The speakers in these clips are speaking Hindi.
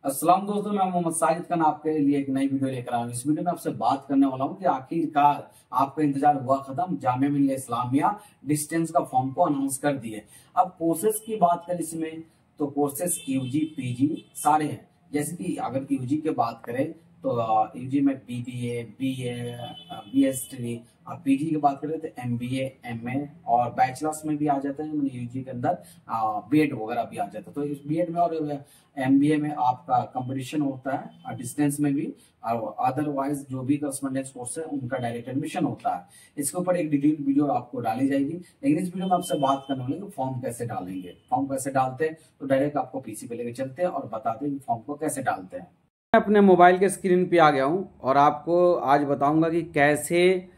अस्सलाम दोस्तों, मैं मोहम्मद साजिद खान आपके लिए एक नई वीडियो लेकर आया हूँ। इस वीडियो में आपसे बात करने वाला हूँ कि आखिरकार आपका इंतजार हुआ खत्म, जामिया मिलिया इस्लामिया डिस्टेंस का फॉर्म को अनाउंस कर दिए। अब कोर्सेज की बात करें इसमें, तो कोर्सेज यूजी पीजी सारे हैं। जैसे कि अगर यूजी की बात करें तो यूजी में बीबीए, बीए, बीएसटी। अब पीजी की बात करें तो एमबीए, एमए और बैचलर्स में भी आ जाते हैं। यूजी के अंदर बीएड वगैरह भी आ जाता है। तो इस बीएड में और एमबीए में आपका कंपटीशन होता है डिस्टेंस में भी, और अदरवाइज जो भी करस्पॉन्डेंस कोर्स है उनका डायरेक्ट एडमिशन होता है। इसके ऊपर एक डिटेल वीडियो आपको डाली जाएगी, लेकिन इस वीडियो में आपसे बात करने वाले कि फॉर्म कैसे डालेंगे। फॉर्म कैसे डालते हैं तो डायरेक्ट आपको पीसी पे लेके चलते हैं और बताते हैं कि फॉर्म को कैसे डालते हैं। मैं अपने मोबाइल के स्क्रीन पे आ गया हूं और आपको आज बताऊंगा कि कैसे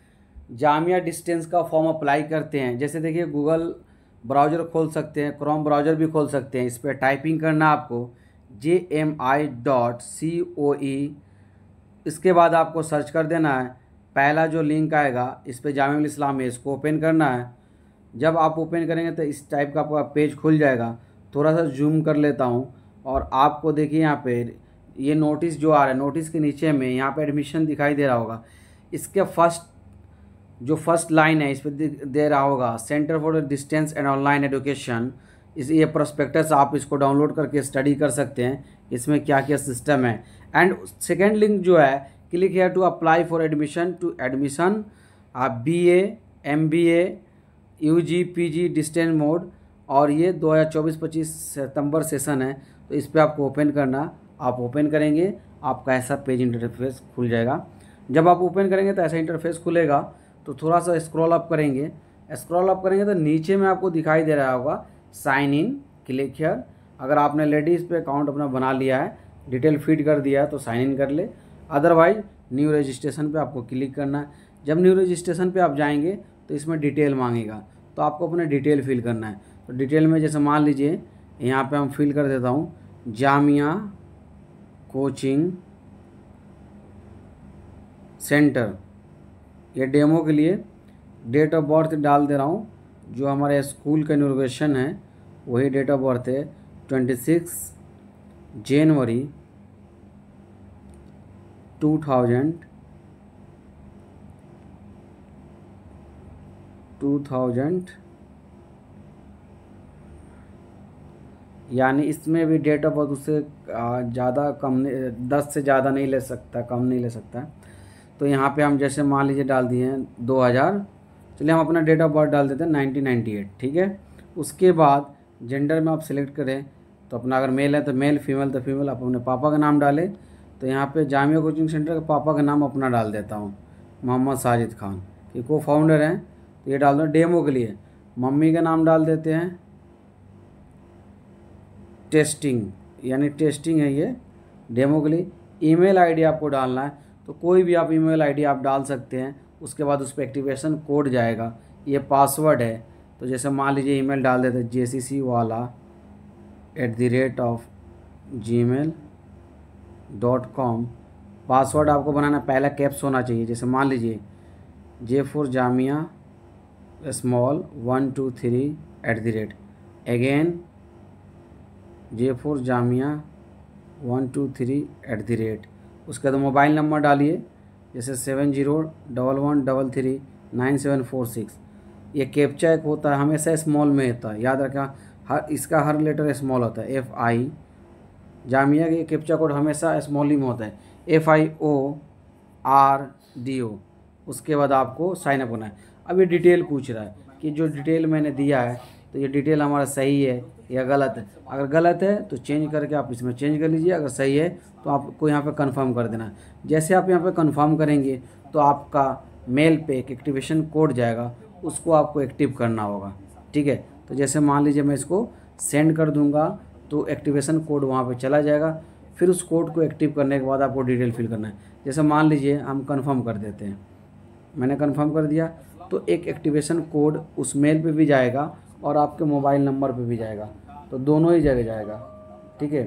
जामिया डिस्टेंस का फॉर्म अप्लाई करते हैं। जैसे देखिए, गूगल ब्राउज़र खोल सकते हैं, क्रोम ब्राउज़र भी खोल सकते हैं। इस पर टाइपिंग करना आपको JMI.COE। इसके बाद आपको सर्च कर देना है। पहला जो लिंक आएगा इस पर जामिया मिलिया इस्लामिया, इसको ओपन करना है। जब आप ओपन करेंगे तो इस टाइप का आपका पेज खुल जाएगा। थोड़ा सा जूम कर लेता हूँ और आपको देखिए यहाँ पे ये नोटिस जो आ रहा है, नोटिस के नीचे में यहाँ पे एडमिशन दिखाई दे रहा होगा। इसके फर्स्ट लाइन है, इस पर दे रहा होगा centre for distance and online education. ये प्रोस्पेक्टस आप इसको डाउनलोड करके स्टडी कर सकते हैं, इसमें क्या क्या सिस्टम है। एंड सेकेंड लिंक जो है, click here to apply for admission आप BA, MBA, UG, PG distance mode. और ये 2024-25 सितंबर सेशन है, तो इस पर आपको ओपन करना। आप ओपन करेंगे, आपका ऐसा पेज इंटरफेस खुल जाएगा। जब आप ओपन करेंगे तो ऐसा इंटरफेस खुलेगा। तो थोड़ा सा स्क्रॉल अप करेंगे तो नीचे में आपको दिखाई दे रहा होगा साइन इन, क्लिक हियर। अगर आपने लेडीज़ पे अकाउंट अपना बना लिया है, डिटेल फीड कर दिया है तो साइन इन कर ले। अदरवाइज न्यू रजिस्ट्रेशन पे आपको क्लिक करना है। जब न्यू रजिस्ट्रेशन पे आप जाएंगे तो इसमें डिटेल मांगेगा, तो आपको अपने डिटेल फिल करना है। तो डिटेल में जैसे मान लीजिए यहाँ पे हम फिल कर देता हूँ जामिया कोचिंग सेंटर। ये डेमो के लिए डेट ऑफ बर्थ डाल दे रहा हूँ। जो हमारे स्कूल का इनॉग्रेशन है वही डेट ऑफ बर्थ है, 26 जनवरी 2000। यानी इसमें भी डेट ऑफ बर्थ उससे ज़्यादा कम 10 से ज़्यादा नहीं ले सकता, कम नहीं ले सकता। तो यहाँ पे हम जैसे मान लीजिए डाल दिए हैं 2000। चलिए हम अपना डेट ऑफ बर्थ डाल देते हैं 1998, ठीक है। उसके बाद जेंडर में आप सिलेक्ट करें तो अपना, अगर मेल है तो मेल, फीमेल तो फीमेल। आप अपने पापा का नाम डालें। तो यहाँ पे जामिया कोचिंग सेंटर के पापा का नाम अपना डाल देता हूँ, मोहम्मद साजिद खान, ये को फाउंडर हैं। तो ये डाल दो डेमो के लिए। मम्मी का नाम डाल देते हैं टेस्टिंग, यानी टेस्टिंग है ये, डेमो के लिए। ईमेल आईडी आपको डालना है, तो कोई भी आप ईमेल आईडी आप डाल सकते हैं। उसके बाद उस पर एक्टिवेशन कोड जाएगा। ये पासवर्ड है, तो जैसे मान लीजिए ईमेल डाल देते हैं jccwala@gmail.com। पासवर्ड आपको बनाना पहला कैप्स होना चाहिए। जैसे मान लीजिए J for Jamia small 1 2 3 again J for Jamia 1 2 3 उसके बाद मोबाइल नंबर डालिए, जैसे 7011339746। ये कैप्चा एक होता है, हमेशा स्मॉल में होता है, याद रखा। इसका हर लेटर स्मॉल होता है। FI जामिया के कैप्चा कोड हमेशा स्मॉल ही में होता है, FIORDO। उसके बाद आपको साइन अप करना है। अब ये डिटेल पूछ रहा है कि जो डिटेल मैंने दिया है तो ये डिटेल हमारा सही है या गलत है। अगर गलत है तो चेंज करके आप इसमें चेंज कर लीजिए, अगर सही है तो आपको यहाँ पे कंफर्म कर देना है। जैसे आप यहाँ पे कंफर्म करेंगे तो आपका मेल पे एक एक्टिवेशन कोड जाएगा, उसको आपको एक्टिव करना होगा, ठीक है। तो जैसे मान लीजिए मैं इसको सेंड कर दूँगा तो एक्टिवेशन कोड वहाँ पर चला जाएगा। फिर उस कोड को एक्टिव करने के बाद आपको डिटेल फिल करना है। जैसे मान लीजिए हम कन्फर्म कर देते हैं, मैंने कन्फर्म कर दिया, तो एक एक्टिवेशन कोड उस मेल पे भी जाएगा और आपके मोबाइल नंबर पे भी जाएगा। तो दोनों ही जगह जाएगा, ठीक है।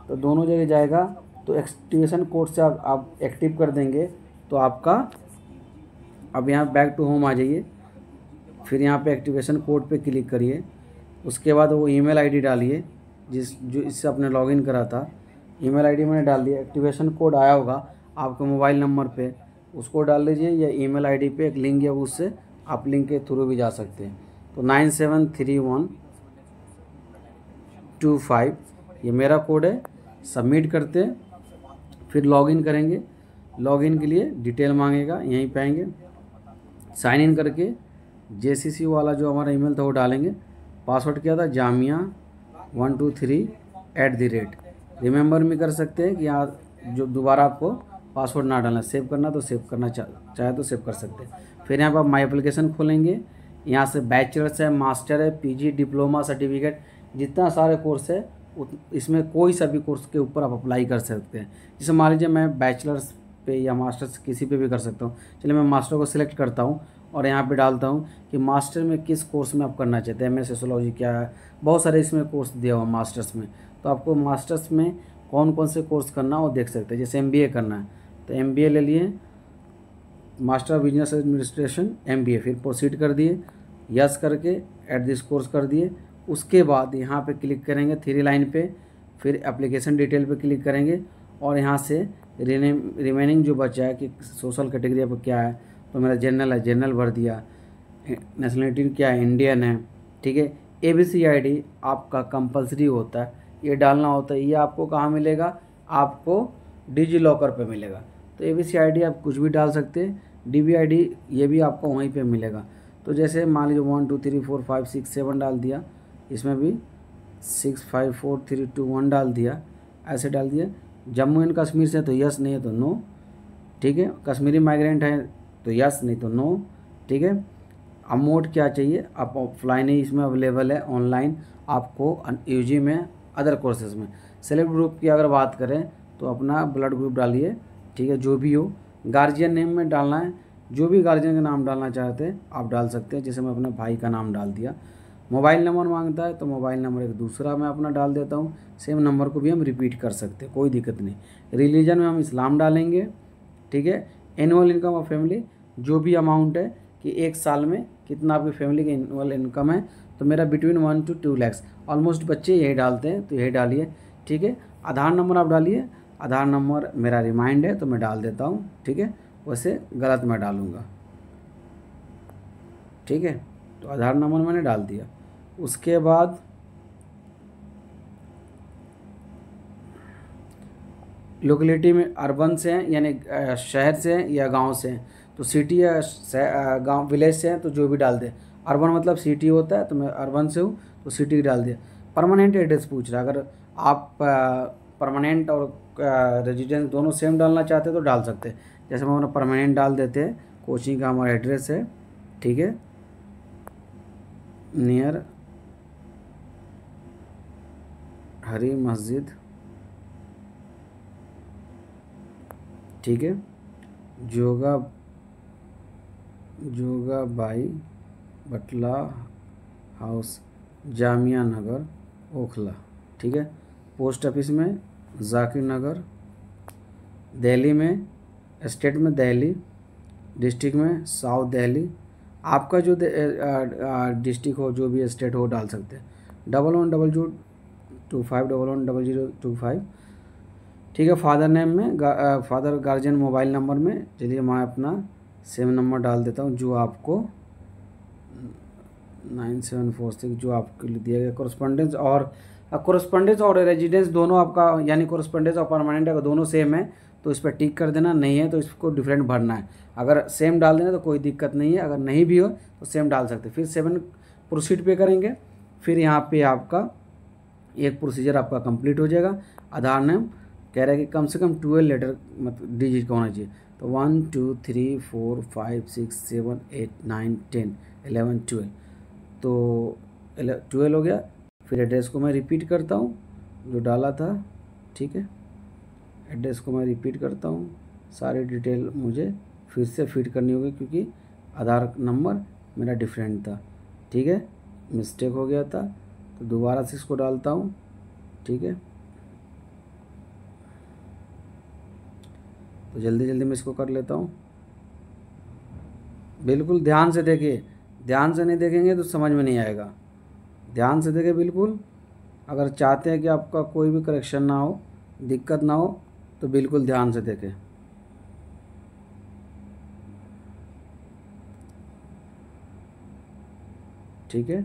तो दोनों जगह जाएगा। तो एक्टिवेशन कोड से आप एक्टिव कर देंगे तो आपका, अब यहाँ बैक टू होम आ जाइए, फिर यहाँ पे एक्टिवेशन कोड पे क्लिक करिए। उसके बाद वो ईमेल आईडी डालिए जो इससे आपने लॉगिन करा था। ईमेल आईडी मैंने डाल दिया। एक्टिवेशन कोड आया होगा आपके मोबाइल नंबर पे, उसको डाल दीजिए, या ईमेल आईडी पे एक लिंक है, उससे आप लिंक के थ्रू भी जा सकते हैं। तो 973125 ये मेरा कोड है। सबमिट करते हैं, फिर लॉगिन करेंगे। लॉगिन के लिए डिटेल मांगेगा, यहीं पे आएंगे, साइन इन करके JCC वाला जो हमारा ईमेल था वो डालेंगे। पासवर्ड क्या था, jamia123 रिमेंबर भी कर सकते हैं कि यहाँ जो दोबारा आपको पासवर्ड ना डालना, सेव करना तो सेव करना चाहे तो सेव कर सकते हैं। फिर यहाँ पर आप माई एप्लीकेशन खोलेंगे, यहाँ से बैचलर्स है, मास्टर है, PG, डिप्लोमा, सर्टिफिकेट, जितना सारे कोर्स है इसमें कोई सा भी कोर्स के ऊपर आप अप्लाई कर सकते हैं। जैसे मान लीजिए मैं बैचलर्स पे या मास्टर्स किसी पे भी कर सकता हूँ। चलिए मैं मास्टर को सिलेक्ट करता हूँ और यहाँ पे डालता हूँ कि मास्टर में किस कोर्स में आप करना चाहते हैं। MS सोशियोलॉजी क्या है, बहुत सारे इसमें कोर्स दिया हुआ मास्टर्स में, तो आपको मास्टर्स में कौन कौन से कोर्स करना है वो देख सकते हैं। जैसे MBA करना है तो MBA ले लिए, मास्टर बिजनेस एडमिनिस्ट्रेशन MBA, फिर प्रोसीड कर दिए, यस करके एट दिस कोर्स कर दिए। उसके बाद यहाँ पे क्लिक करेंगे 3 लाइन पे, फिर एप्लीकेशन डिटेल पे क्लिक करेंगे और यहाँ से रिमेनिंग जो बचा है कि सोशल कैटेगरी पर क्या है, तो मेरा जनरल है, जनरल भर दिया। नेशनलिटी क्या है, इंडियन है, ठीक है। ABCID आपका कंपलसरी होता है, ये डालना होता है। ये आपको कहाँ मिलेगा, आपको डिजी लॉकर पे मिलेगा। तो ABCID आप कुछ भी डाल सकते हैं। DBID ये भी आपको वहीं पे मिलेगा। तो जैसे मान लीजिए 1 2 3 4 5 6 7 डाल दिया, इसमें भी 6 5 4 3 2 1 डाल दिया, ऐसे डाल दिया। जम्मू एंड कश्मीर से तो यस, नहीं है तो नो, ठीक है। कश्मीरी माइग्रेंट है तो यस, नहीं तो नो, ठीक है। अब मोड क्या चाहिए, आप ऑफलाइन ही इसमें अवेलेबल है, ऑनलाइन आपको UG में, अदर कोर्सेज में। सेलेक्ट ग्रुप की अगर बात करें तो अपना ब्लड ग्रुप डालिए, ठीक है, जो भी हो। गार्जियन नेम में डालना है, जो भी गार्जियन का नाम डालना चाहते हैं आप डाल सकते हैं। जैसे मैं अपने भाई का नाम डाल दिया। मोबाइल नंबर मांगता है तो मोबाइल नंबर एक दूसरा मैं अपना डाल देता हूँ। सेम नंबर को भी हम रिपीट कर सकते हैं, कोई दिक्कत नहीं। रिलीजन में हम इस्लाम डालेंगे, ठीक है। एनुअल इनकम ऑफ फैमिली, जो भी अमाउंट है कि एक साल में कितना आपकी फैमिली की एनुअल इनकम है, तो मेरा बिटवीन 1 to 2 lakhs। ऑलमोस्ट बच्चे यही डालते हैं तो यही डालिए, ठीक है। आधार नंबर आप डालिए, आधार नंबर मेरा रिमाइंड है तो मैं डाल देता हूँ, ठीक है। वैसे गलत मैं डालूँगा, ठीक है। तो आधार नंबर मैंने डाल दिया। उसके बाद लोकेलिटी में अर्बन से हैं, यानी शहर से हैं या गांव से हैं, तो सिटी या गांव विलेज से हैं तो जो भी डाल दे। अर्बन मतलब सिटी होता है, तो मैं अर्बन से हूँ तो सिटी डाल दिया। परमानेंट एड्रेस पूछ रहा है, अगर आप परमानेंट और रेजिडेंस दोनों सेम डालना चाहते हैं तो डाल सकते हैं। जैसे हम अपना परमानेंट डाल देते हैं, कोचिंग का हमारा एड्रेस है, ठीक है, नियर हरी मस्जिद, ठीक है, जोगा by Battala house, Jamia Nagar, Okhla, ठीक है। पोस्ट ऑफिस में जाकिर नगर, दिल्ली में, स्टेट में दिल्ली, डिस्ट्रिक्ट में साउथ दिल्ली। आपका जो डिस्ट्रिक्ट हो, जो भी स्टेट हो डाल सकते हैं। 110025110025, ठीक है। फादर नेम में फादर गार्जियन मोबाइल नंबर में, चलिए मैं अपना सेम नंबर डाल देता हूँ जो आपको 9746 जो आपके लिए दिया गया। कोरस्पॉन्डेंस और रेजिडेंस दोनों आपका, यानी कोरस्पॉन्डेंस और परमानेंट अगर दोनों सेम है तो इस पर टिक कर देना, नहीं है तो इसको डिफरेंट भरना है। अगर सेम डाल देना तो कोई दिक्कत नहीं है, अगर नहीं भी हो तो सेम डाल सकते। फिर 7 प्रोसीड पे करेंगे। फिर यहाँ पे आपका एक प्रोसीजर आपका कंप्लीट हो जाएगा। आधार नेम कह रहा है कि कम से कम 12 लेटर मतलब डिजिट का होना चाहिए। तो 1 2 3 4 5 6 7 8 9 10 11 12, तो 12 हो गया। फिर एड्रेस को मैं रिपीट करता हूँ जो डाला था, ठीक है। एड्रेस को मैं रिपीट करता हूँ, सारी डिटेल मुझे फिर से फिट करनी होगी क्योंकि आधार नंबर मेरा डिफरेंट था, ठीक है, मिस्टेक हो गया था। तो दोबारा से इसको डालता हूँ, ठीक है। तो जल्दी जल्दी मैं इसको कर लेता हूँ। बिल्कुल ध्यान से देखिए, ध्यान से नहीं देखेंगे तो समझ में नहीं आएगा। ध्यान से देखें बिल्कुल। अगर चाहते हैं कि आपका कोई भी करेक्शन ना हो दिक्कत ना हो तो बिल्कुल ध्यान से देखें। ठीक है,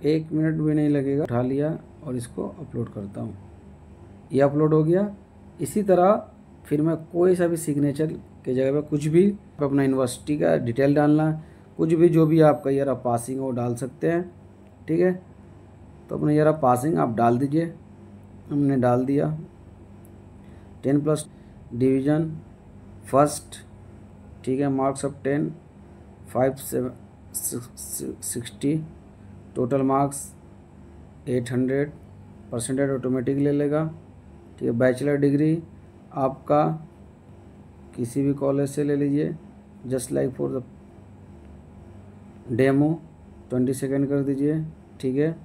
एक मिनट भी नहीं लगेगा। उठा लिया और इसको अपलोड करता हूँ, ये अपलोड हो गया। इसी तरह फिर मैं कोई सा भी सिग्नेचर की जगह पे कुछ भी अपना यूनिवर्सिटी का डिटेल डालना है, कुछ भी जो भी आपका ईयर ऑफ पासिंग वो डाल सकते हैं। ठीक है, तो अपना ईयर ऑफ पासिंग आप डाल दीजिए। हमने डाल दिया 10+ डिवीज़न फर्स्ट। ठीक है, marks of 10 560, total marks 800, percentage automatic ले लेगा। ठीक है, बैचलर डिग्री आपका किसी भी कॉलेज से ले लीजिए, just like for the demo 20 second कर दीजिए। ठीक है,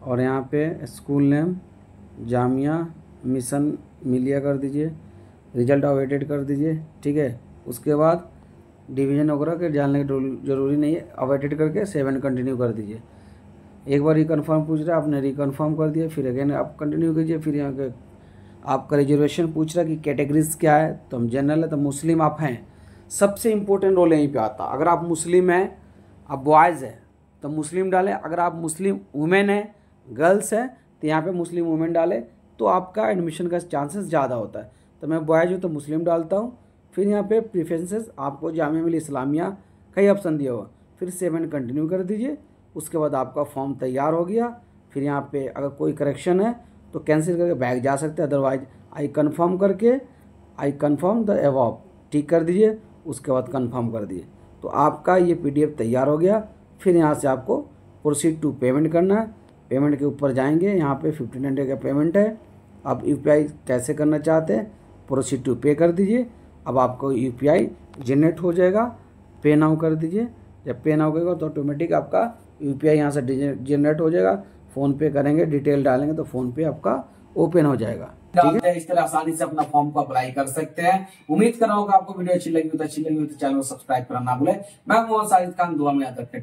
और यहाँ पे स्कूल नेम जामिया मिशन मिलिया कर दीजिए, रिजल्ट अवेटेड कर दीजिए। ठीक है, उसके बाद डिवीज़न वगैरह के जानने की ज़रूरी नहीं है, अवेटेड करके 7 कंटिन्यू कर दीजिए। एक बार रिकन्फर्म पूछ रहा है, आपने रिकन्फर्म कर दिया, फिर अगेन आप कंटिन्यू कीजिए। फिर यहाँ के आपका रिजर्वेशन पूछ रहा है कि कैटेगरीज क्या है, तो हम जनरल है तो मुस्लिम आप हैं। सबसे इम्पोर्टेंट रोल यहीं पे आता है। अगर आप मुस्लिम हैं, आप बॉयज़ हैं तो मुस्लिम डालें। अगर आप मुस्लिम वुमेन हैं, गर्ल्स हैं, तो यहाँ पे मुस्लिम वुमेन डालें, तो आपका एडमिशन का चांसेस ज़्यादा होता है। तो मैं बॉयज़ हूँ तो मुस्लिम डालता हूँ। फिर यहाँ पे प्रेफरेंसेस आपको जामिया मिलिया इस्लामिया का ही ऑप्शन दिया हुआ, फिर 7 कंटिन्यू कर दीजिए। उसके बाद आपका फॉर्म तैयार हो गया। फिर यहाँ पे अगर कोई करेक्शन है तो कैंसिल करके बैक जा सकते हैं, अदरवाइज आई कन्फर्म करके आई कन्फर्म द अबव टिक कर दीजिए। उसके बाद कन्फर्म कर दिए तो आपका ये PDF तैयार हो गया। फिर यहाँ से आपको प्रोसीड टू पेमेंट करना है। पेमेंट के ऊपर जाएंगे, यहाँ पे 1500 का पेमेंट है। आप UPI कैसे करना चाहते हैं, प्रोसीड टू पे कर दीजिए। अब आपको UPI जनरेट हो जाएगा, पे नाउ कर दीजिए। जब पे नाउ करेगा तो ऑटोमेटिक आपका UPI यहाँ से जनरेट हो जाएगा। फ़ोन पे करेंगे, डिटेल डालेंगे तो फ़ोन पे आपका ओपन हो जाएगा। डालते हैं, इस तरह आसानी से अपना फॉर्म को अप्लाई कर सकते हैं। उम्मीद कर रहा हूँ कि आपको वीडियो अच्छी लगी हो तो चैनल को सब्सक्राइब करना ना भूले। मैं मोहम्मद साजिद खान, दुआ में याद रखें।